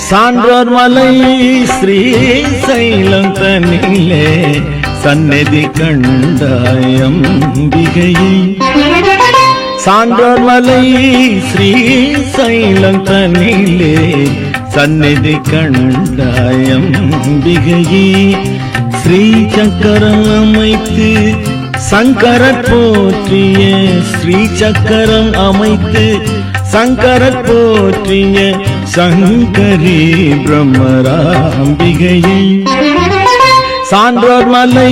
சான்றோர் மலை ஸ்ரீ சைலம் தனிலே சந்நிதி கண்டாயம் அம்பிகையே. சான்றோர் மலை ஸ்ரீ சைலம் தனிலே சந்நிதி கண்டாயம் அம்பிகையே. ஸ்ரீ சக்கரம் அமைத்து சங்கரர் போற்றிய ஸ்ரீ சக்கரம் அமைத்து சங்கரர் போற்றிய சங்கரி பிரம்மராம்பிகையே. சான்றோர் மலை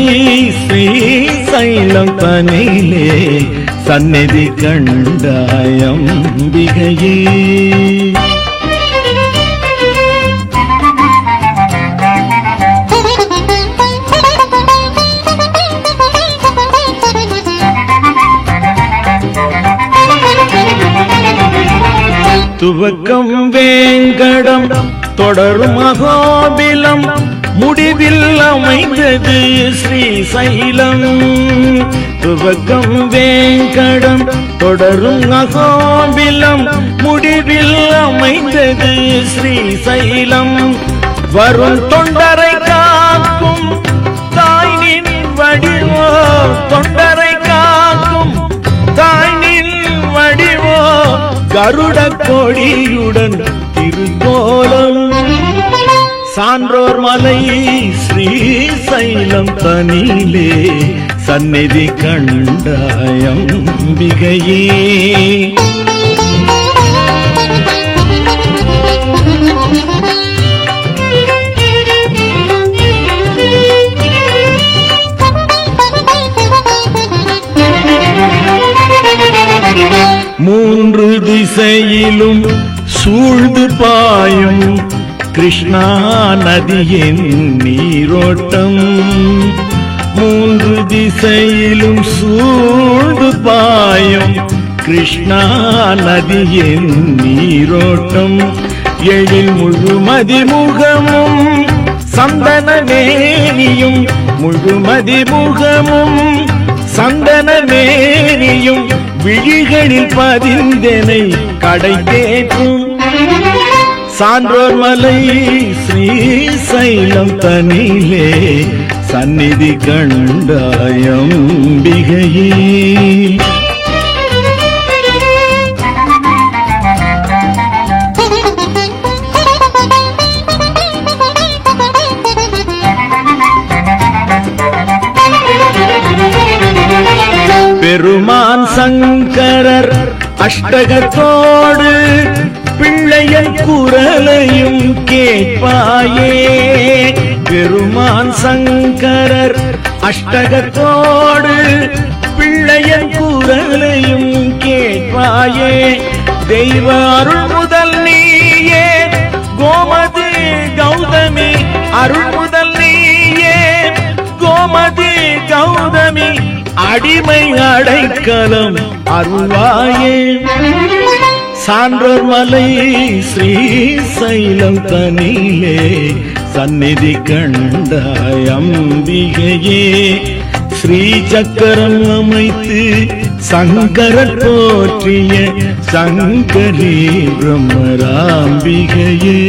ஸ்ரீ சைலம் தனிலே சந்நிதி கண்டாயம் அம்பிகையே. துவக்கம் வேங்கடம் தொடரும் அகோபிலம் முடிவில் அமைந்தது ஸ்ரீ சைலம். துவக்கம் வேங்கடம் தொடரும் அகோபிலம் முடிவில் அமைந்தது ஸ்ரீ சைலம். வரும் தொண்டரை காக்கும் தாய்நின் வடிவோ தொண்டரை காக்கும் தாய்நின் வடிவோ கருட கொடியுடன் திருக்கோலம். சான்றோர் மலை ஸ்ரீ சைலம் தனிலே சந்நிதி கண்டாயம் அம்பிகையே. மூன்று திசையிலும் சூழ்ந்து பாயும் கிருஷ்ணா நதியின் நீரோட்டம். மூன்று திசையிலும் சூழ்ந்து பாயும் கிருஷ்ணா நதியின் நீரோட்டம். எழில் முழுமதி முகமும் சந்தன மேனியும் முழுமதி முகமும் சந்தன மேனியும் விழிகளில் பதிந்தனை கடை தேற்றும். சான்றோர் மலை ஸ்ரீ சைலம் தனிலே சந்நிதி கண்டாயம் அம்பிகையே. பெருமான் சங்கரர் அஷ்டகத்தோடு பிள்ளையன் குரலையும் கேட்பாயே. பெருமான் சங்கரர் அஷ்டகத்தோடு பிள்ளையன் குரலையும் கேட்பாயே. தெய்வ அருள் முதல் நீயே கோமதி கௌதமி அருள் முதல் நீயே கோமதி கௌதமி அடிமை அடைக்கலம் அருள்வாயே. சான்றோர் மலை ஸ்ரீ சைலம் தனிலே சந்நிதி கண்டாயம் அம்பிகையே. ஸ்ரீ சக்கரம் அமைத்து சங்கரர் போற்றிய சங்கரி பிரம்மராம்பிகையே.